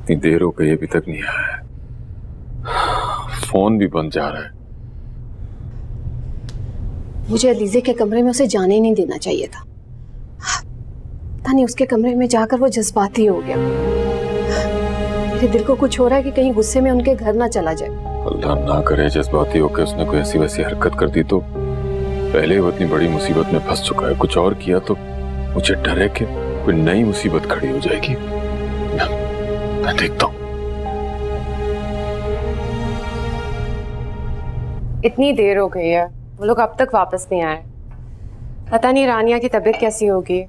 इतनी देर हो गई अभी तक नहीं आया, फोन भी बंद जा रहा है। मुझे अलीजे के कमरे में उसे जाने ही नहीं देना चाहिए था। पता नहीं उसके कमरे में जाकर वो जज्बाती हो गया। मेरे दिल को कुछ हो रहा है कि कहीं गुस्से में उनके घर ना चला जाए। अल्लाह ना करे जज्बाती होकर उसने कोई ऐसी वैसी हरकत कर दी तो। पहले वो इतनी बड़ी मुसीबत में फंस चुका है, कुछ और किया तो मुझे डर है कि कोई नई मुसीबत खड़ी हो जाएगी। मैं देखता हूँ। इतनी देर हो गई है, वो लोग अब तक वापस नहीं आए। पता नहीं रानिया की तबीयत कैसी होगी।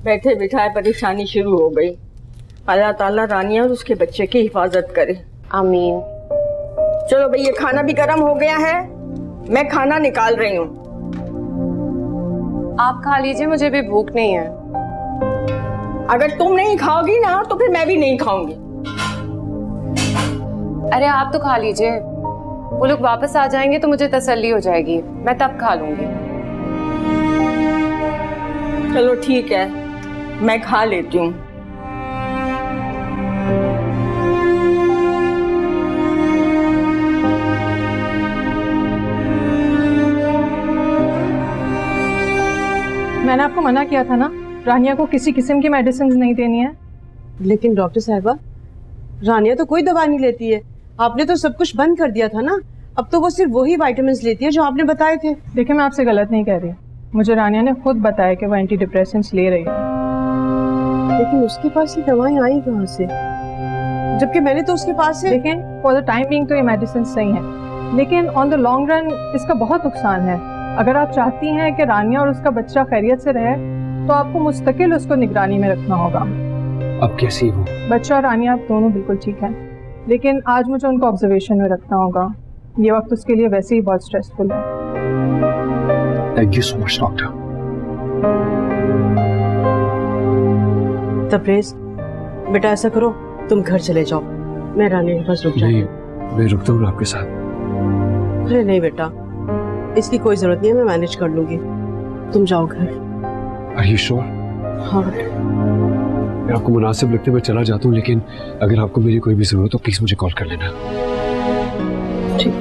बैठे बिठाए परेशानी शुरू हो गई। अल्लाह ताला रानिया और उसके बच्चे की हिफाजत करे। आमीन। चलो भाई, ये खाना भी गर्म हो गया है, मैं खाना निकाल रही हूँ। आप खा लीजिए, मुझे भी भूख नहीं है। अगर तुम नहीं खाओगी ना तो फिर मैं भी नहीं खाऊंगी। अरे आप तो खा लीजिए, वो लोग वापस आ जाएंगे तो मुझे तसल्ली हो जाएगी, मैं तब खा लूंगी। चलो ठीक है, मैं खा लेती हूँ। मैंने आपको मना किया था ना, रानिया को किसी किस्म की मेडिसिन नहीं देनी है। लेकिन डॉक्टर साहिबा, रानिया तो कोई दवा नहीं लेती है। आपने तो सब कुछ बंद कर दिया था ना। अब तो वो सिर्फ वही विटामिन्स लेती है जो आपने बताए थे। देखिए, मैं आपसे गलत नहीं कह रही। मुझे रानिया ने खुद बताया कि वो एंटी डिप्रेसेंट्स ले रही है। लेकिन उसके पास ये दवाएं आई कहाँ से, जबकि मैंने तो उसके पास से। देखें, फॉर द टाइम बिंग तो ये मेडिसिन सही है, लेकिन ऑन द लॉन्ग रन इसका बहुत नुकसान है। अगर आप चाहती हैं कि रानिया और उसका बच्चा खैरियत से रहे तो आपको मुस्तकिल उसको निगरानी में रखना होगा। अब कैसी वो? बच्चा और रानिया दोनों बिल्कुल ठीक हैं, लेकिन आज मुझे उनको ऑब्जर्वेशन में रखना होगा। ये वक्त उसके लिए वैसे ही बहुत स्ट्रेसफुल है। Thank you so much doctor. Tabrez, बेटा ऐसा करो, तुम घर चले जाओ, मैं रानिया के पास रुक जाऊंगी। मैं रुकता हूँ आपके साथ। अरे नहीं बेटा, इसकी कोई जरूरत नहीं है, मैं मैनेज कर लूंगी। तुम जाओ घर। Are you sure? हाँ। आपको मुनासिब लगते मैं चला जाता हूँ, लेकिन अगर आपको मेरी कोई भी जरूरत हो प्लीज मुझे कॉल कर लेना। ठीक।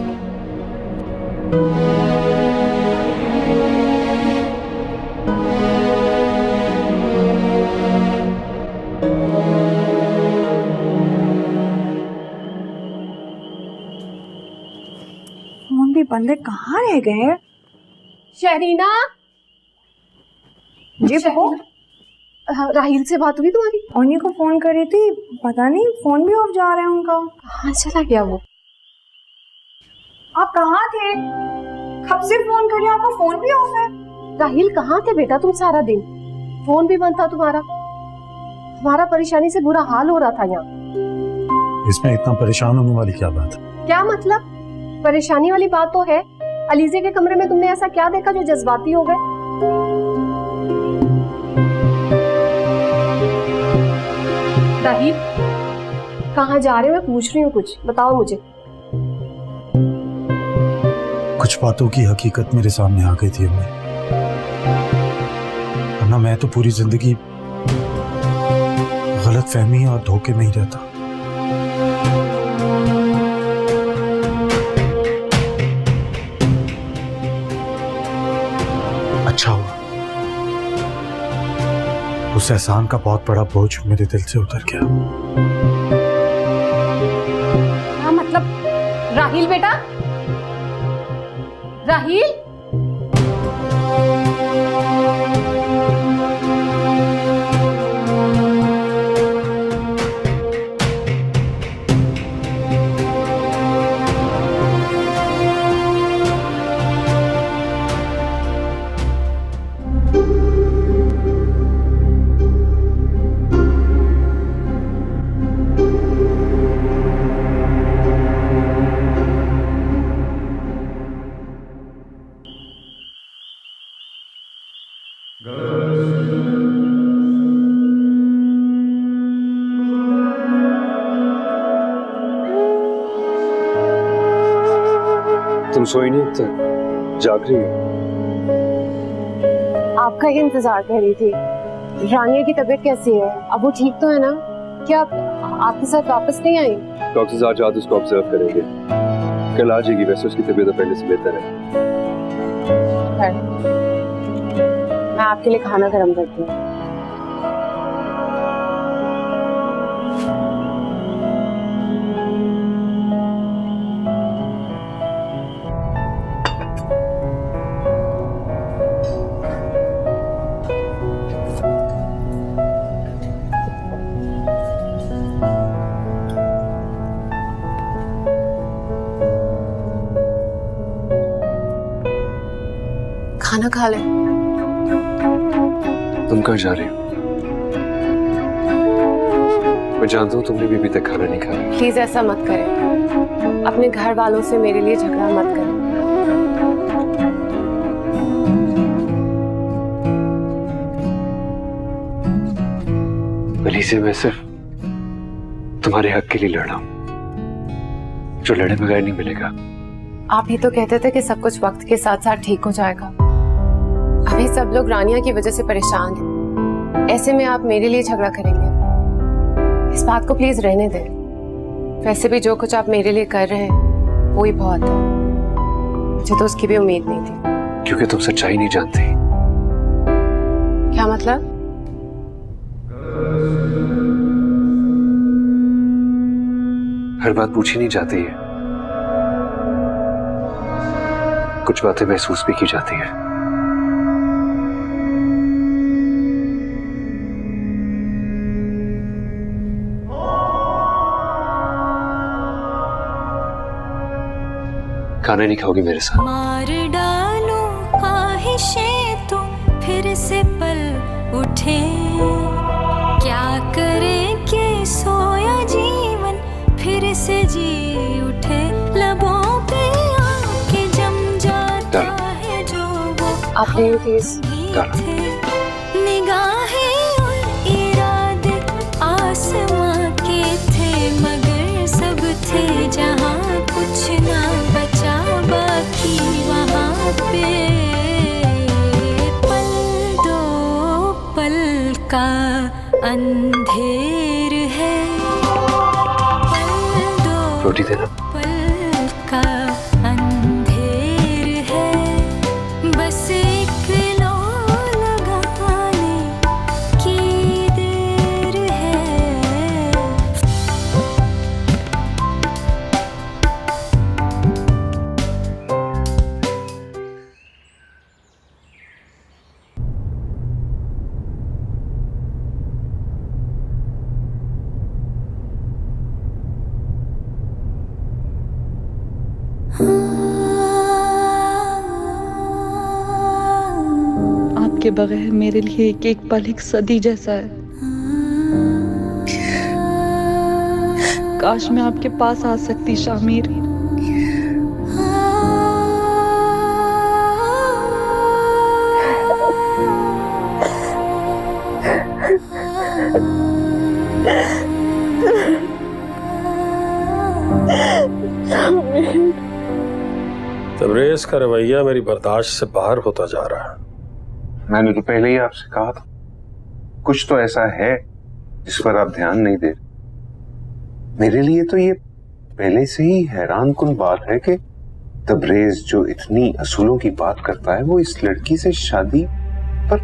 फोन भी बंद है, कहाँ रह गए? शहरीना जी बहू, राहिल से बात हुई तुम्हारी? उन्हीं को फोन करी थी, पता नहीं फोन भी ऑफ जा रहा है उनका। कहाँ चला गया वो? आप कहाँ थे? कब से फोन करी, आपका फोन भी ऑफ है। राहिल कहाँ थे बेटा तुम सारा दिन? फोन भी बंद था तुम्हारा। हमारा परेशानी से बुरा हाल हो रहा था यहाँ। इसमें इतना परेशान होने वाली क्या बात है? क्या मतलब? परेशानी वाली बात तो है। अलीजे के कमरे में तुमने ऐसा क्या देखा जो जज्बाती हो गए? राहिल, कहाँ जा रहे हो? मैं पूछ रही हूँ, कुछ बताओ मुझे। कुछ बातों की हकीकत मेरे सामने आ गई थी अम्मी, वरना मैं तो पूरी जिंदगी गलत फहमी और धोखे में ही रहता। अच्छा हुआ, उस एहसान का बहुत बड़ा बोझ मेरे दिल से उतर गया। क्या मतलब? राहिल बेटा, राहिल, तुम सोई नहीं अब तक, जाग रही हो? आपका ही इंतजार कर रही थी। रानिया की तबीयत कैसी है? अब वो ठीक तो है ना? क्या आपके साथ वापस नहीं आई? डॉक्टर्स आज रात उसको ऑब्जर्व करेंगे, कल आ जाएगी। वैसे उसकी तबीयत पहले से बेहतर है। मैं आपके लिए खाना गर्म करती हूँ। खाना खा ले। तुम कहाँ जा रही हो? मैं जानता हूँ तुमने भी अभी तक खाना नहीं खाया। प्लीज ऐसा मत करें, अपने घर वालों से मेरे लिए झगड़ा मत करें। वली से मैं सिर्फ तुम्हारे हक के लिए लड़ा हूं, जो लड़े बगैर नहीं मिलेगा। आप ही तो कहते थे कि सब कुछ वक्त के साथ साथ ठीक हो जाएगा। अभी सब लोग रानिया की वजह से परेशान हैं। ऐसे में आप मेरे लिए झगड़ा करेंगे? इस बात को प्लीज रहने दें। वैसे भी जो कुछ आप मेरे लिए कर रहे हैं वो ही बहुत है। मुझे तो उसकी भी उम्मीद नहीं थी। क्योंकि तुम सच्चाई नहीं जानती। क्या मतलब? हर बात पूछी नहीं जाती है, कुछ बातें महसूस भी की जाती है। खाना नहीं खाओगी मेरे साथ? मार डालो ख्वाहिशें तो फिर से पल उठे, क्या करे कि सोया जीवन फिर से जी उठे। लबों पे आके जम जाता है जो वो आप नहीं प्लीज। थे। निगाहें और इरादे आसमां के थे, मगर सब थे जहां कुछ ना बचा बाकी वहां पे। पल दो पल का अंधेर है, पल दो रोटी देना। पल का अंधेर है, बस एक लो लगाने की देर है। आपके बगैर मेरे लिए एक एक पल एक सदी जैसा है। काश मैं आपके पास आ सकती शामिर। तबरेज का रवैया मेरी बर्दाश्त से बाहर होता जा रहा है। मैंने तो पहले ही आपसे कहा था, कुछ तो ऐसा है जिस पर आप ध्यान नहीं दे रहे। मेरे लिए तो ये पहले से ही हैरान कुन बात है कि तबरेज जो इतनी असूलों की बात करता है वो इस लड़की से शादी पर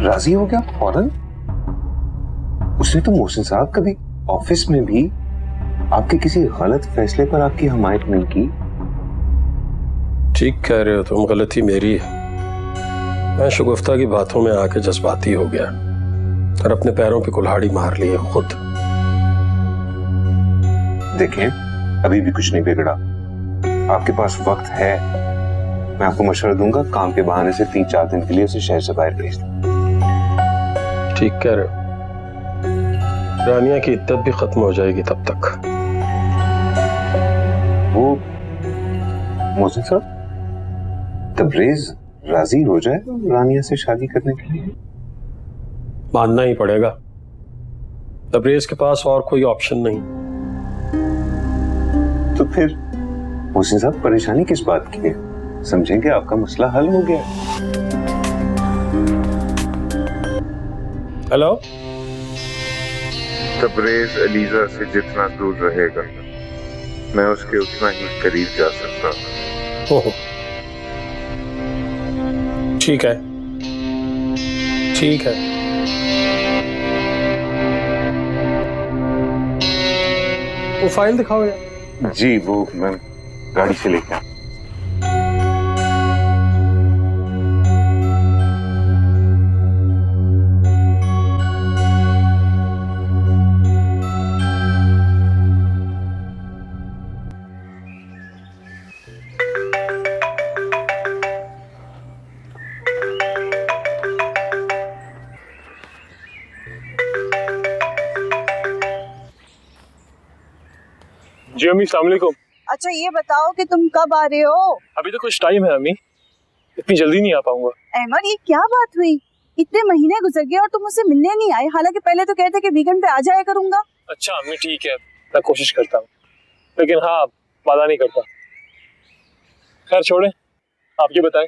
राजी हो गया फौरन। उसने तो मोहसिन साहब कभी ऑफिस में भी आपके किसी गलत फैसले पर आपकी हमायत नहीं की। ठीक कह रहे हो तुम, गलती मेरी है। मैं शगुफ्ता की बातों में आके जज्बाती हो गया और अपने पैरों पे कुल्हाड़ी मार ली है खुद। देखें, अभी भी कुछ नहीं बिगड़ा, आपके पास वक्त है। मैं आपको मशवरा दूंगा, काम के बहाने से 3-4 दिन के लिए उसे शहर से बाहर भेज दें। ठीक कह रहे हो, रानिया की इद्दत भी खत्म हो जाएगी तब तक। वो मोहसिन साहब, तबरेज राजी हो जाए रानिया से शादी करने के लिए? मानना ही पड़ेगा, तबरेज के पास और कोई ऑप्शन नहीं। तो फिर मोहसिन साहब परेशानी किस बात की है? समझेंगे आपका मसला हल हो गया। हेलो, तबरेज अलीजा से जितना दूर रहेगा मैं उसके उतना ही करीब जा सकता हूँ। ओहो, ठीक है, ठीक है। वो फाइल दिखाओ यार। जी वो मैं गाड़ी से लेकर आया। जी अम्मी, अस्सलाम वालेकुम। अच्छा ये बताओ कि तुम कब आ रहे हो? अभी तो कुछ टाइम है अम्मी, इतनी जल्दी नहीं आ पाऊंगा। अहमद ये क्या बात हुई? इतने महीने गुजर गए और तुम मुझसे मिलने नहीं आए, हालांकि पहले तो कहते कि वीकेंड पे आ जाया करूंगा। अच्छा अम्मी ठीक है, मैं कोशिश करता हूँ, लेकिन हाँ वादा नहीं करता। खैर छोड़े, आप ये बताएं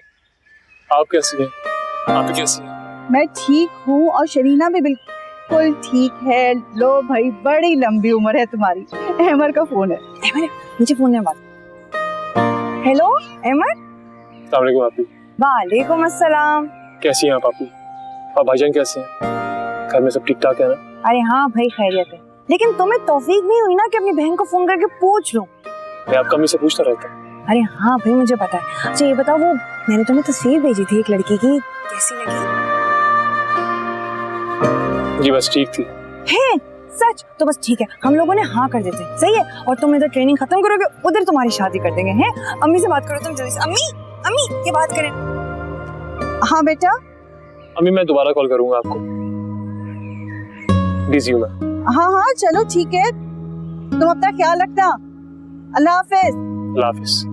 आप कैसी हैं? आप कैसी हैं? मैं ठीक हूँ और शरीना भी बिल्कुल ठीक है। लो भाई, बड़ी लंबी उम्र है तुम्हारी। अहमद का फोन है। अहमद मुझे फोन है बात। हेलो अहमद। अस्सलाम वालेकुम आपी। वालेकुम अस्सलाम। कैसी हैं आप आपी? और भाईजान कैसे हैं? घर में सब ठीक ठाक है ना? अरे हाँ भाई खैरियत है, लेकिन तुम्हें तौफीक नहीं हुई ना कि अपनी बहन को फोन करके पूछ लो? मैं आपका अम्मी से पूछता रहता हूँ। अरे हाँ भाई मुझे पता है। अच्छा ये बताओ, वो मैंने तुम्हें तस्वीर भेजी थी एक लड़की की, कैसी लगी? जी बस ठीक थी। है सच? तो बस ठीक है, हम लोगों ने हाँ कर देते हैं, सही है। और तुम इधर ट्रेनिंग खत्म करोगे, उधर तुम्हारी शादी कर देंगे। हैं अम्मी से बात करो तुम जल्दी से। अम्मी अम्मी ये बात करें। हाँ बेटा। अम्मी मैं दोबारा कॉल करूंगा आपको, बिजी हूँ मैं। हाँ हाँ चलो ठीक है, तुम अपना ख्याल रखना। अल्लाह हाफिज। अल्लाह हाफिज।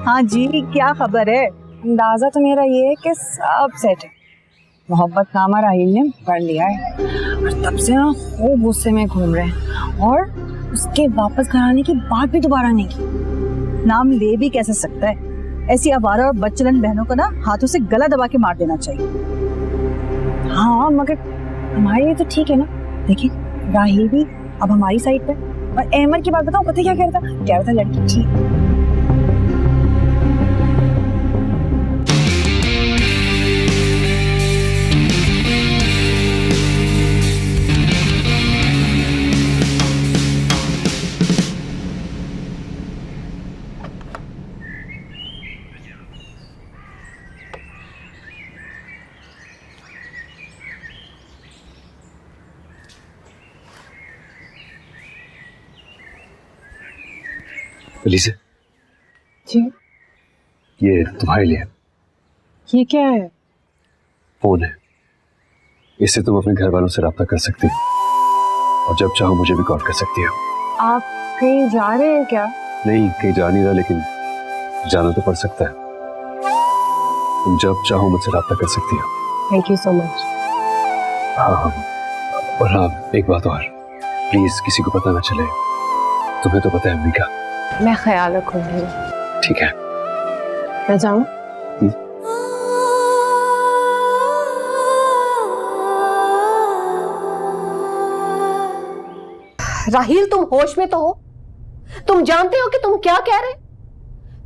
हाँ जी क्या खबर है? अंदाजा तो मेरा ये है कि सब सेट है। मोहब्बत नामा राहिल ने पढ़ लिया है और तब से ना खूब गुस्से में घूम रहे हैं, और उसके वापस घर आने की बात भी दोबारा नहीं की। नाम ले भी कैसे सकता है? ऐसी आवारा और बदचलन बहनों को ना हाथों से गला दबा के मार देना चाहिए। हाँ मगर हमारे लिए तो ठीक है ना। देखिए राहिल भी अब हमारी साइड पे। और अहमद की बात बताऊं, पता क्या कह रहा था लड़की ठीक। अलीज़ा जी ये तुम्हारे लिए। ये क्या है? फोन है, इससे तुम अपने घर वालों से राब्ता कर सकती हो और जब चाहो मुझे भी कॉल कर सकती हो। आप कहीं जा रहे हैं क्या? नहीं कहीं जा नहीं रहा, लेकिन जाना तो पड़ सकता है। तुम जब चाहो मुझसे राब्ता कर सकती हो। Thank you so much. हाँ हाँ, और हाँ एक बात और, प्लीज किसी को पता ना चले। तुम्हें तो पता है अम्मी का। मैं ख्याल रखूंगी। ठीक है, मैं जाऊं? राहिल तुम होश में तो हो? तुम जानते हो कि तुम क्या कह रहे?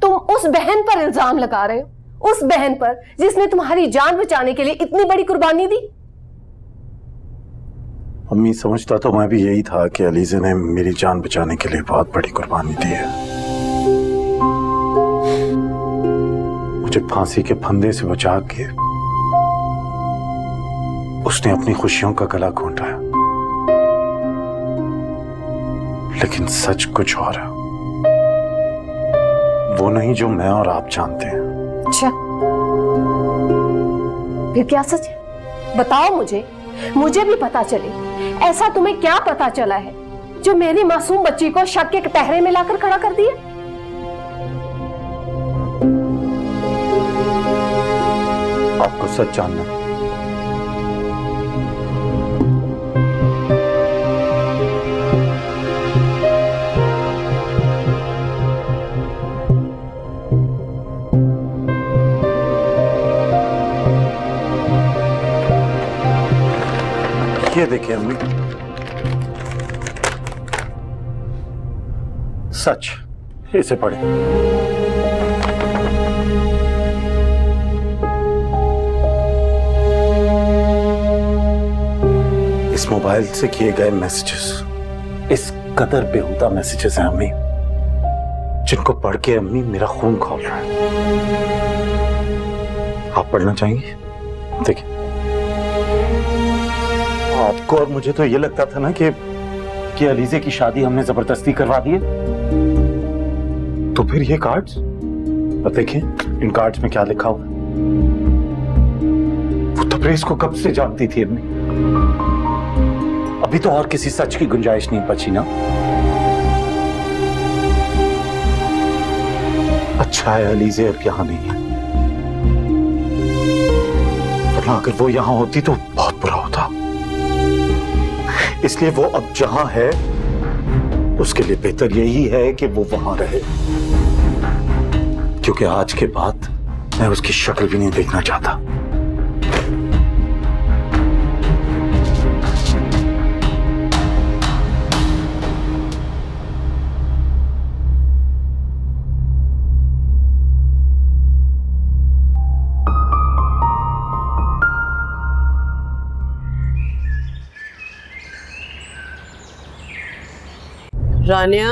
तुम उस बहन पर इल्जाम लगा रहे हो, उस बहन पर जिसने तुम्हारी जान बचाने के लिए इतनी बड़ी कुर्बानी दी। अम्मी समझता तो मैं भी यही था कि अलीज़ा ने मेरी जान बचाने के लिए बहुत बड़ी कुर्बानी दी है। मुझे फांसी के फंदे से बचा के उसने अपनी खुशियों का गला घोंटा है, लेकिन सच कुछ और है। वो नहीं जो मैं और आप जानते हैं। अच्छा फिर क्या सच है? बताओ मुझे भी पता चले। ऐसा तुम्हें क्या पता चला है जो मेरी मासूम बच्ची को शक के कटहरे में लाकर खड़ा कर दिया? आपको सच जानना है? ये देखिए अम्मी, सच, इसे पढ़े। इस मोबाइल से किए गए मैसेजेस इस कदर बेहुदा मैसेजेस हैं अम्मी, जिनको पढ़ के अम्मी मेरा खून खौल रहा है। आप पढ़ना चाहेंगे? देखिए, आपको और मुझे तो ये लगता था ना कि अलीजे की शादी हमने जबरदस्ती करवा दी है, तो फिर ये कार्ड्स, और देखिए इन कार्ड्स में क्या लिखा हुआ है। वो तबरेज को कब से जानती थी अम्मी, अभी तो और किसी सच की गुंजाइश नहीं बची ना। अच्छा है अलीजे अब यहाँ नहीं है, वरना अगर वो यहाँ होती तो बहुत बुरा होता। इसलिए वो अब जहां है उसके लिए बेहतर यही है कि वो वहां रहे, क्योंकि आज के बाद मैं उसकी शक्ल भी नहीं देखना चाहता। रानिया,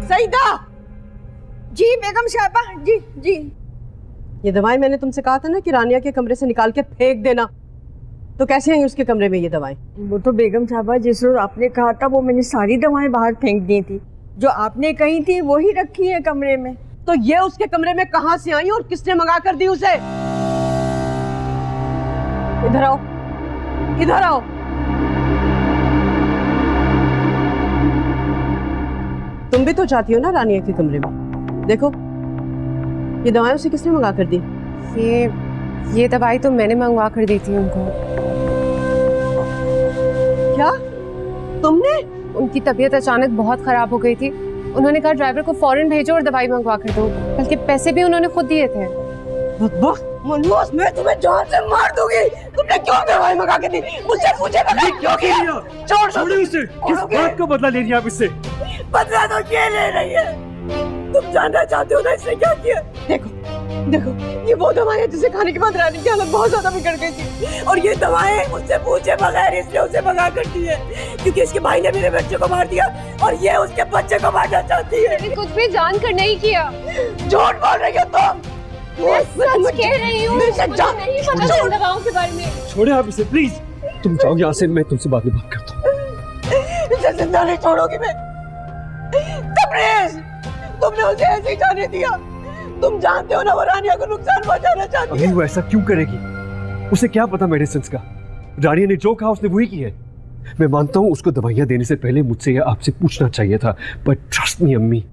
सईदा। जी बेगम साहबा, जी जी। ये दवाएं मैंने तुमसे कहा था ना कि रानिया के कमरे से निकाल के फेंक देना, तो कैसे आई उसके कमरे में ये दवाएं? वो तो बेगम साहबा जिस रोज आपने कहा था वो मैंने सारी दवाएं बाहर फेंक दी थी, जो आपने कही थी वही रखी है कमरे में। तो ये उसके कमरे में कहां से आई और किसने मंगा कर दी उसे? इधर आओ, इधर आओ। तुम भी तो चाहती हो ना रानिया के कमरे में। देखो ये दवाएं उसे किसने मंगा कर दी? ये दवाई तो मैंने मंगवा कर दी थी उनको। क्या तुमने? उनकी तबीयत अचानक बहुत खराब हो गई थी, उन्होंने कहा ड्राइवर को फौरन भेजो और दवाई मंगवा कर दो, बल्कि पैसे भी उन्होंने खुद दिए थे। मनोज, मैं तुम्हें जान से मार दूंगी। तुमने क्यों दवाई मंगा के दी? मुझसे पूछे बगैर क्यों किया? छोड़ उसे। किस बात का बदला ले रही आप इससे? बदला तो ये ले रही है। तुम जानना चाहते हो ना इसने क्या किया? देखो देखो, ये वो दवाएं हैं जिसे खाने के बाद रानी की हालत बहुत ज्यादा बिगड़ गई थी, और ये दवाएं मुझसे पूछे बगैर इसने उसे मंगा कर दी है, क्योंकि इसके भाई ने मेरे बच्चे को मार दिया और ये उसके बच्चे को मारना चाहती है। मैंने कुछ भी जान कर नहीं किया। झूठ बोल रही हो तुम। मैं सच कह रही हूँ, मुझे नहीं पता इन दवाओं के बारे में। छोड़े आप इसे प्लीज। तुम जाओ यहाँ से, मैं तुमसे बाद में बात करता हूँ। इसे जिंदा नहीं छोड़ोगी मैं। तबरेज, तुमने उसे ऐसे ही जाने दिया। तुम जानते हो ना वो रानिया को नुकसान पहुंचाना चाहती है। वो ऐसा क्यों करेगी? उसे क्या पता मेडिसिन का? रानिया ने जो कहा उसने वही की है। मैं मानता हूँ उसको दवाइयाँ देने से पहले मुझसे या आपसे पूछना चाहिए था, पर ट्रस्ट मी अम्मी,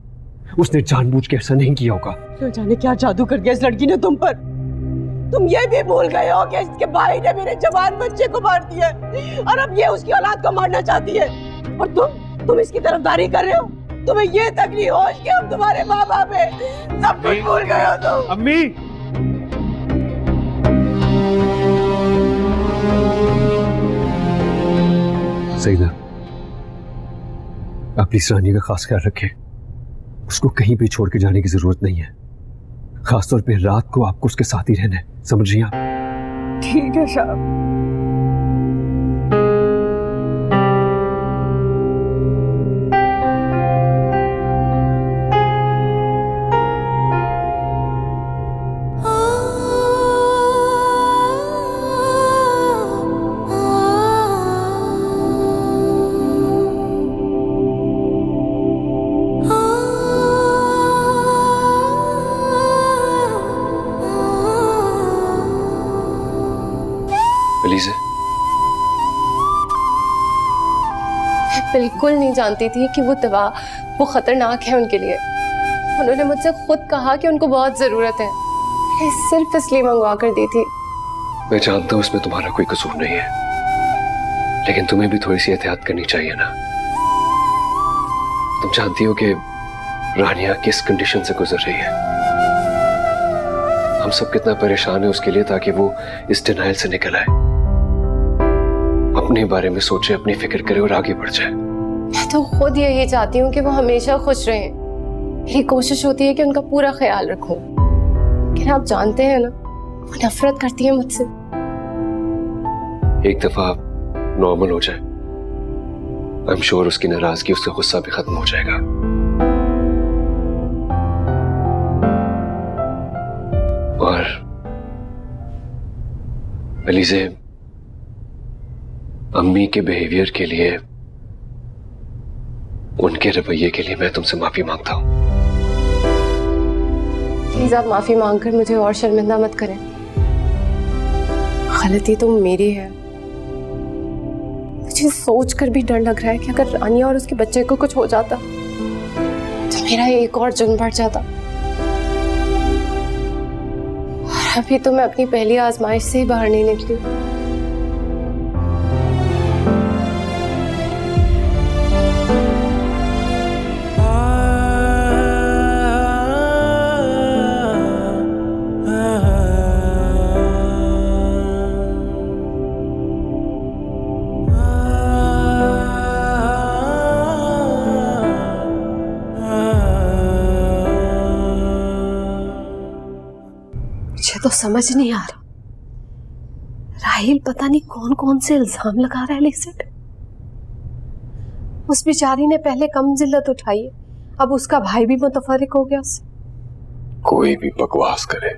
उसने जानबूझ के ऐसा नहीं किया होगा। तो जाने क्या जादू कर दिया इस लड़की ने तुम पर। तुम ये भी भूल गए हो कि इसके भाई ने मेरे जवान बच्चे को मार दिया और अब ये उसकी औलाद को मारना चाहती है, और तुम इसकी तरफदारी कर रहे हो। तुम्हें ये तक नहीं होश कि हम तुम्हारे माँ बाप हैं। सब कुछ भूल गए हो तुम। अम्मी, सईदा, आप प्लीज रानी का खास ख्याल रखें। उसको कहीं भी छोड़ के जाने की जरूरत नहीं है। खासतौर पे रात को आपको उसके साथ ही रहना है, समझ रही हैं आप? ठीक है साहब। मैं बिल्कुल नहीं जानती थी कि वो दवा वो खतरनाक है उनके लिए। उन्होंने मुझसे खुद कहा कि उनको बहुत जरूरत है, मैं सिर्फ इसलिए मंगवा कर दी थी। मैं जानता हूँ इसमें तुम्हारा कोई कसूर नहीं है, लेकिन तुम्हें भी थोड़ी सी एहतियात करनी चाहिए ना। तुम जानती हो कि रानिया किस कंडीशन से गुजर रही है। हम सब कितना परेशान है उसके लिए, ताकि वो इस डिनाइल से निकल आए, अपने बारे में सोचे, अपनी फिक्र करे और आगे बढ़ जाए। मैं तो खुद यही चाहती हूँ कि वो हमेशा खुश रहें। मेरी कोशिश होती है कि उनका पूरा ख्याल रखूं, लेकिन आप जानते हैं ना, वो नफरत करती है मुझसे। एक दफा नॉर्मल हो जाए, आई एम श्योर उसकी नाराजगी, उसका गुस्सा भी खत्म हो जाएगा। और अलीज़े, अम्मी के बिहेवियर के लिए, उनके रवैये के लिए मैं तुमसे माफी मांगता हूं। प्लीज आप माफी मांगकर मुझे और शर्मिंदा मत करें। गलती तो मेरी है। मुझे सोचकर भी डर लग रहा है कि अगर रानिया और उसके बच्चे को कुछ हो जाता तो मेरा एक और जुर्म बढ़ जाता। और अभी तो मैं अपनी पहली आजमाइश से ही बाहर नहीं निकली। मुझे तो समझ नहीं आ रहा, राहिल पता नहीं कौन कौन से इल्जाम लगा रहा है अलीज़े पे। उस बेचारी ने पहले कम जिल्लत उठाई है, अब उसका भाई भी मुतफर्रिक हो गया उससे। कोई भी बकवास करे,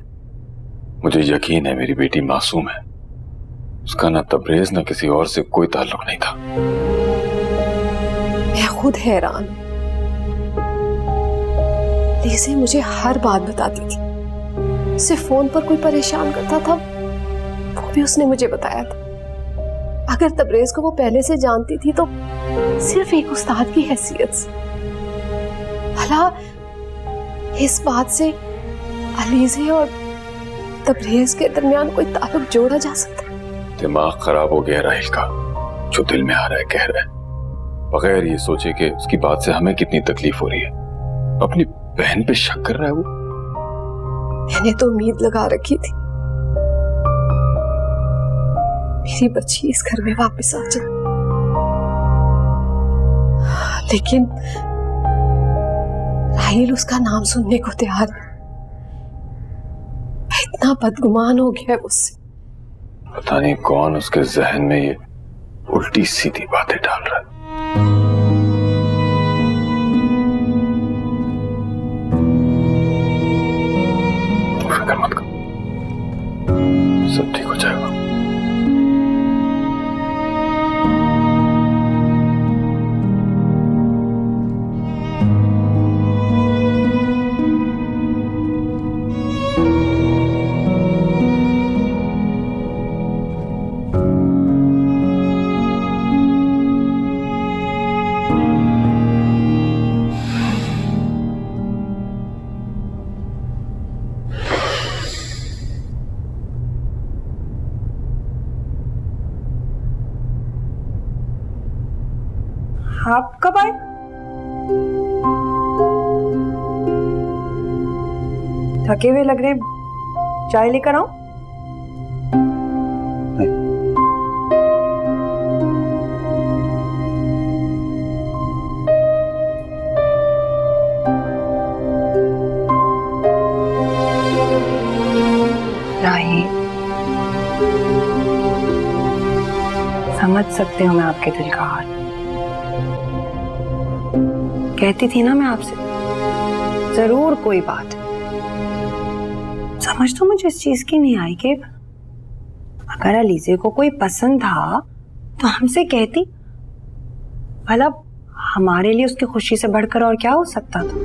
मुझे यकीन है मेरी बेटी मासूम है। उसका ना तबरेज ना किसी और से कोई ताल्लुक नहीं था। मैं खुद हैरान हूं। अलीज़े मुझे हर बात बताती थी, उसे फोन पर कोई परेशान करता था वो भी उसने मुझे बताया था। अगर तबरेज को वो पहले से जानती थी तो सिर्फ एक उस्ताद की हैसियत से। भला इस बात से अलीज़े और तबरेज के दरमियान कोई ताल्लुक जोड़ा जा सकता है? दिमाग खराब हो गया राहिल का, जो दिल में आ रहा है कह रहा है, बगैर ये सोचे कि उसकी बात से हमें कितनी तकलीफ हो रही है। अपनी बहन पे शक कर रहा है वो। मैंने तो उम्मीद लगा रखी थी मेरी बच्ची इस घर में वापस आ जाए, लेकिन राहिल उसका नाम सुनने को तैयार है। इतना बदगुमान हो गया है उससे। पता नहीं कौन उसके जहन में ये उल्टी सीधी बातें डाल रहा है। फिक्र मत करो, सब ठीक हो जाएगा। आप कब आए? थके हुए लग रहे, चाय लेकर आऊं? समझ सकती हूँ मैं आपके दिल का हाल। कहती थी ना मैं आपसे, जरूर कोई बात। समझ तो मुझे इस चीज की नहीं आई कि अगर अलीजे को कोई पसंद था तो हमसे कहती। भला हमारे लिए उसकी खुशी से बढ़कर और क्या हो सकता था?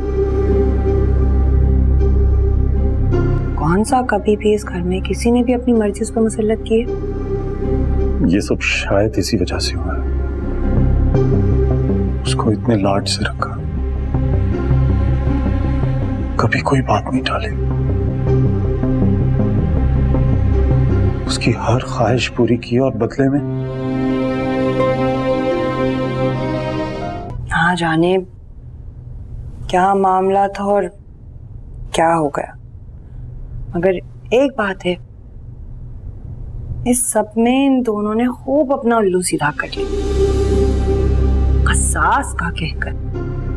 कौन सा कभी भी इस घर में किसी ने भी अपनी मर्जी उस पर मुसल्लत की है? ये सब शायद इसी वजह से हुआ है। उसको इतने लाड से रखा, कभी कोई बात नहीं टाली, उसकी हर ख्वाहिश पूरी की और बदले में हाँ जाने क्या मामला था और क्या हो गया। मगर एक बात है, इस सब में इन दोनों ने खूब अपना उल्लू सीधा कर लिया। कसास का कहकर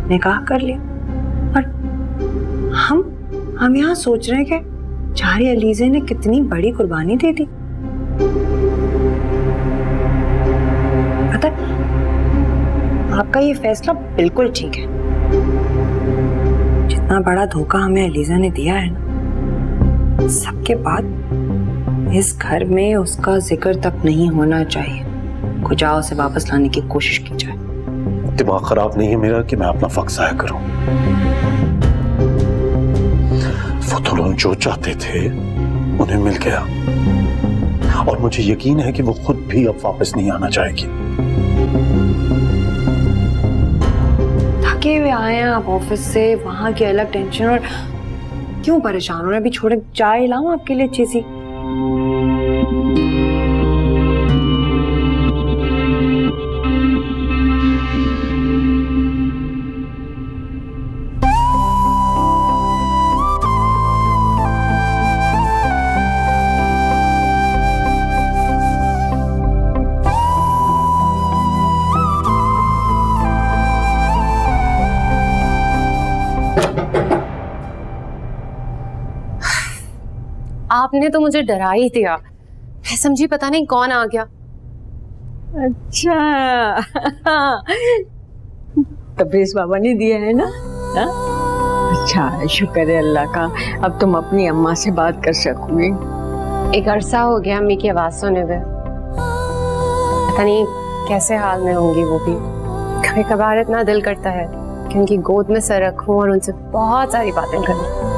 निकाह कर लिया और हम यहाँ सोच रहे हैं कि बेचारी अलीजे ने कितनी बड़ी कुर्बानी दे दी। पता आपका ये फैसला बिल्कुल ठीक है। जितना बड़ा धोखा हमें अलीजा ने दिया है ना, सबके बाद इस घर में उसका जिक्र तक नहीं होना चाहिए। को जाओ से वापस लाने की कोशिश की जाए। दिमाग खराब नहीं है मेरा कि मैं अपना वक्त जाया करूं। वो तो लोग जो चाहते थे उन्हें मिल गया और मुझे यकीन है कि वो खुद भी अब वापस नहीं आना चाहेगी। थके हुए आए हैं आप ऑफिस से, वहां की अलग टेंशन, और क्यों परेशान हो रहे? अभी छोड़े चाय लाऊं आपके लिए अच्छी सी? आपने तो मुझे डरा ही दिया। मैं समझी पता नहीं कौन आ गया। अच्छा तबरेज बाबा ने दिया है ना? हा? अच्छा शुक्र है अल्लाह का, अब तुम अपनी अम्मा से बात कर सकोगे। एक अरसा हो गया अम्मी की आवाज सुने हुए। पता नहीं कैसे हाल में होंगी वो भी। कभी कभार इतना दिल करता है कि उनकी गोद में सर रखूं और उनसे बहुत सारी बातें करूं,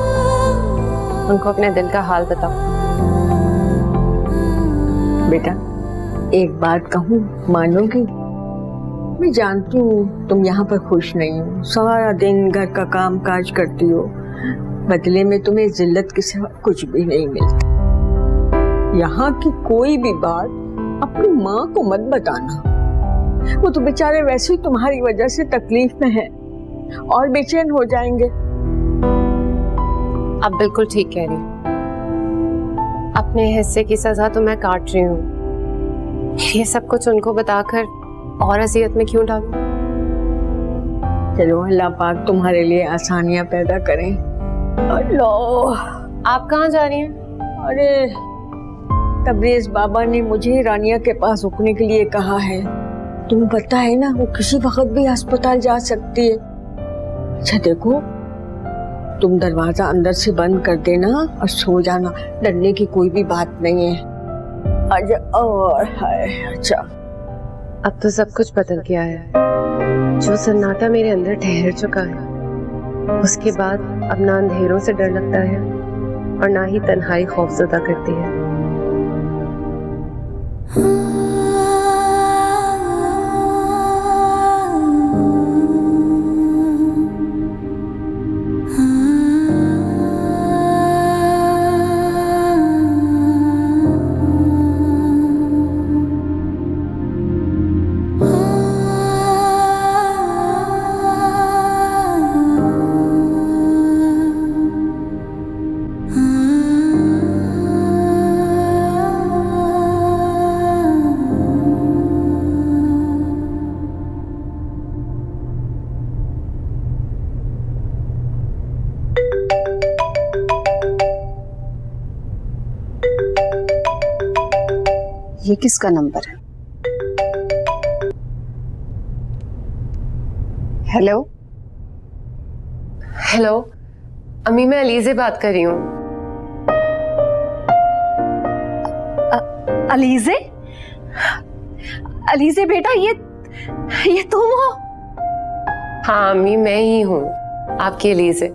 उनको अपने दिल का हाल बताओ। बेटा एक बात कहूँ, मानोगी? मैं जानती हूँ तुम यहाँ पर खुश नहीं हो, सारा दिन घर का काम काज करती हो, बदले में तुम्हें जिल्लत के सिवा कुछ भी नहीं मिलता। यहाँ की कोई भी बात अपनी माँ को मत बताना, वो तो बेचारे वैसे ही तुम्हारी वजह से तकलीफ में है और बेचैन हो जाएंगे। आप बिल्कुल ठीक कह रही। अपने हिस्से की सजा तो मैं काट रही हूँ, ये सब कुछ उनको बताकर और अजियत में क्यों डालूं? चलो अल्लाह पाक तुम्हारे लिए आसानियां पैदा करें। अल्लाह। आप कहाँ जा रही हैं? अरे तबरेज बाबा ने मुझे रानिया के पास रुकने के लिए कहा है। तुम्हें पता है ना वो किसी वक्त भी अस्पताल जा सकती है। अच्छा देखो, तुम दरवाजा अंदर से बंद कर देना और सो जाना, डरने की कोई भी बात नहीं है। अच्छा अब तो सब कुछ बदल गया है। जो सन्नाटा मेरे अंदर ठहर चुका है, उसके बाद अब ना अंधेरों से डर लगता है और ना ही तन्हाई खौफजदा करती है। ये किसका नंबर है? हेलो हेलो अम्मी, मैं अलीज़े बात कर रही हूँ। अलीज़े? अलीज़े बेटा, ये तुम हो? हाँ अम्मी, मैं ही हूँ आपकी अलीज़े।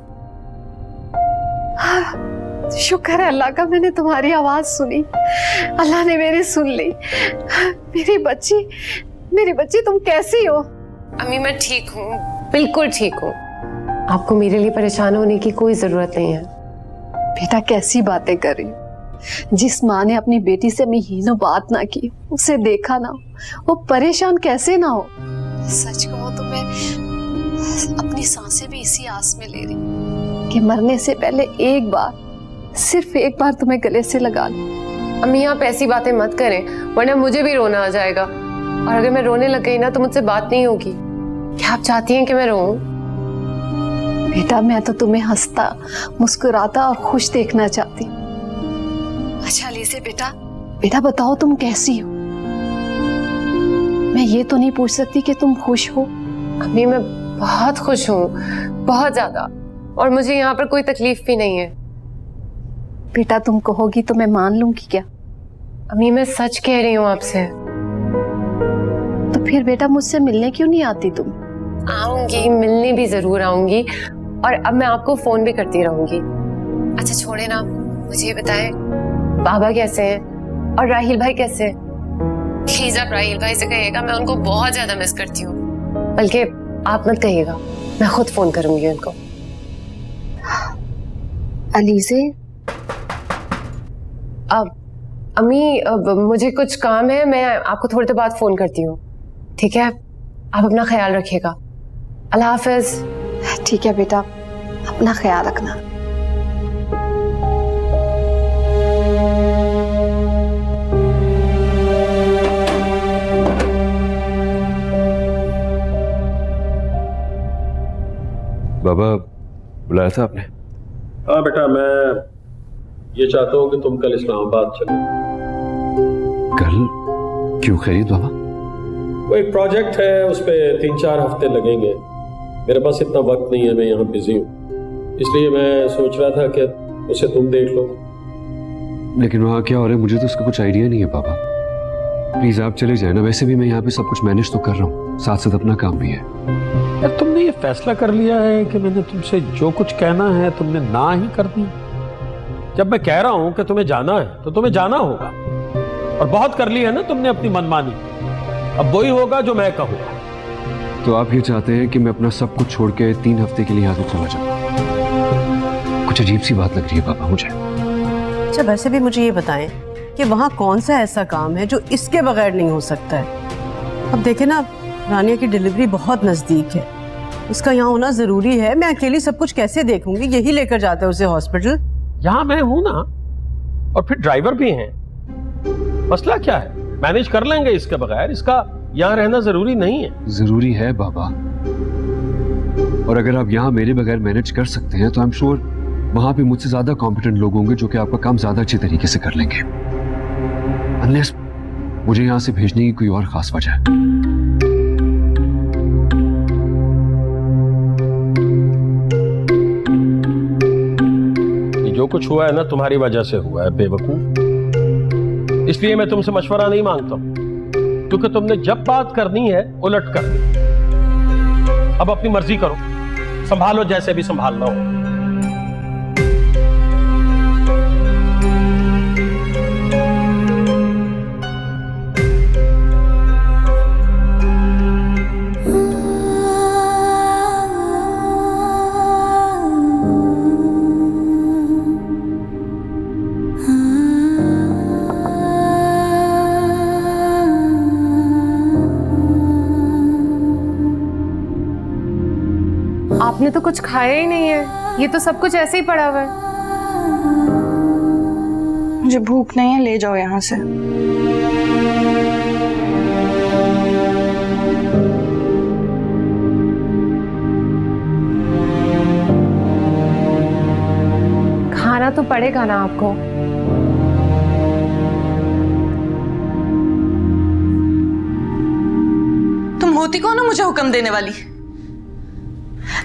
शुक्र है अल्लाह का, मैंने तुम्हारी आवाज सुनी। अल्लाह ने मेरी सुन ली। मेरी बच्ची तुम कैसी हो? अम्मी मैं ठीक हूँ, बिल्कुल ठीक हूँ। आपको मेरे लिए परेशान होने की कोई जरूरत नहीं है। बेटा कैसी बातें कर रही हो? जिस माँ ने अपनी बेटी से महीनों बात ना की, उसे देखा ना, वो परेशान कैसे ना हो? सच कहो तो मैं अपनी सांसें भी इसी आस में ले रही कि मरने से पहले एक बार, सिर्फ एक बार तुम्हें गले से लगा लूं। अम्मी आप ऐसी बातें मत करें, वरना मुझे भी रोना आ जाएगा, और अगर मैं रोने लग गई ना तो मुझसे बात नहीं होगी। क्या आप चाहती हैं कि मैं रोऊं? बेटा मैं तो तुम्हें हंसता, मुस्कुराता और खुश देखना चाहती। अच्छा अलीज़े बेटा बताओ तुम कैसी हो? मैं ये तो नहीं पूछ सकती कि तुम खुश हो? अम्मी मैं बहुत खुश हूँ, बहुत ज्यादा, और मुझे यहाँ पर कोई तकलीफ भी नहीं है। बेटा तुम कहोगी तो मैं मान लूंगी क्या? अम्मी मैं सच कह रही हूँ आपसे। तो फिर बेटा मुझसे मिलने क्यों नहीं आती तुम? आऊंगी, मिलने भी जरूर आऊंगी, और अब मैं आपको फोन भी करती रहूंगी। अच्छा छोड़े ना, मुझे ये बताएं बाबा कैसे हैं और राहिल भाई कैसे हैं? प्लीज आप राहिल भाई से कहिएगा मैं उनको बहुत ज्यादा मिस करती हूँ। बल्कि आप मत कहिएगा, मैं खुद फोन करूंगी उनको। अलीज़े अब अम्मी मुझे कुछ काम है, मैं आपको थोड़ी देर बाद फोन करती हूँ, ठीक है? आप अपना ख्याल रखिएगा। अल्लाह हाफिज। ठीक है बेटा, अपना ख्याल रखना। बाबा बुलाया था आपने? हाँ बेटा, मैं ये चाहता हूँ कि तुम कल इस्लामाबाद चलो। कल? क्यों, खैरियत बाबा? वो एक प्रोजेक्ट है, उस पर 3-4 हफ्ते लगेंगे। मेरे पास इतना वक्त नहीं है, मैं यहाँ बिजी हूँ, इसलिए मैं सोच रहा था कि उसे तुम देख लो। लेकिन वहाँ क्या हो रहा है मुझे तो उसका कुछ आइडिया नहीं है बाबा। प्लीज आप चले जाए ना, वैसे भी मैं यहाँ पे सब कुछ मैनेज तो कर रहा हूँ, साथ साथ अपना काम भी है। यार तुमने ये फैसला कर लिया है कि मैंने तुमसे जो कुछ कहना है तुमने ना ही कर दी। जब मैं कह रहा हूँ कि तुम्हें जाना है तो तुम्हें जाना होगा, और बहुत कर ली है ना तुमने अपनी मनमानी। अब वही होगा जो मैं कहूँगा। तो आप ये चाहते हैं कि मैं अपना सब कुछ छोड़ के 3 हफ्ते के लिए यहाँ से चला जाऊँ? कुछ अजीब सी बात लग रही है पापा मुझे। अच्छा वैसे भी मुझे ये बताएं कि वहाँ कौन सा ऐसा काम है जो इसके बगैर नहीं हो सकता है? अब देखें ना, रानिया की डिलीवरी बहुत नज़दीक है, उसका यहाँ होना ज़रूरी है। मैं अकेली सब कुछ कैसे देखूंगी? यही लेकर जाते हैं उसे हॉस्पिटल। यहाँ मैं हूं ना, और फिर ड्राइवर भी हैं। मसला क्या है, मैनेज कर लेंगे इसके बगैर। इसका यहाँ रहना जरूरी नहीं है। जरूरी है बाबा, और अगर आप यहाँ मेरे बगैर मैनेज कर सकते हैं तो आई एम श्योर वहां पे मुझसे ज्यादा कॉम्पिटेंट लोग होंगे जो कि आपका काम ज्यादा अच्छे तरीके से कर लेंगे। अनलेस मुझे यहाँ से भेजने की कोई और खास वजह है। जो कुछ हुआ है ना तुम्हारी वजह से हुआ है बेवकूफ। इसलिए मैं तुमसे मशवरा नहीं मांगता हूं, क्योंकि तुमने जब बात करनी है उलट कर दी। अब अपनी मर्जी करो, संभालो जैसे भी संभालना हो। आपने तो कुछ खाया ही नहीं है, ये तो सब कुछ ऐसे ही पड़ा हुआ है। मुझे भूख नहीं है, ले जाओ यहाँ से। खाना तो पड़ेगा ना आपको। तुम होती कौन हो मुझे हुक्म देने वाली?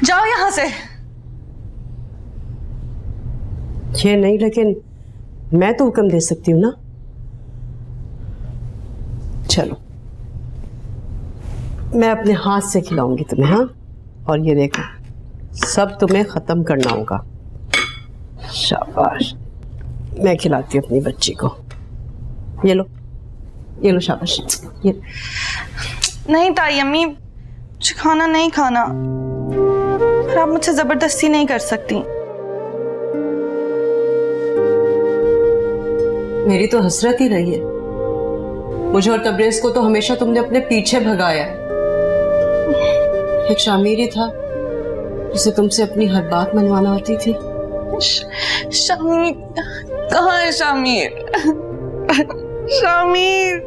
जाओ यहाँ से। ये नहीं, लेकिन मैं तो हुक्म दे सकती हूँ ना। चलो, मैं अपने हाथ से खिलाऊंगी तुम्हें। हाँ, और ये देखो, सब तुम्हें खत्म करना होगा। शाबाश, मैं खिलाती हूँ अपनी बच्ची को। ये लो, ये लो, शाबाश। ये नहीं ताई अम्मी, मुझे खाना नहीं खाना, पर आप मुझसे जबरदस्ती नहीं कर सकती। मेरी तो हसरत ही रही है। मुझे और तबरेज को तो हमेशा तुमने अपने पीछे भगाया है। एक शामिर ही था जिसे तुमसे अपनी हर बात मनवाना आती थी। शामिर कहाँ है? शामिर, शामिर।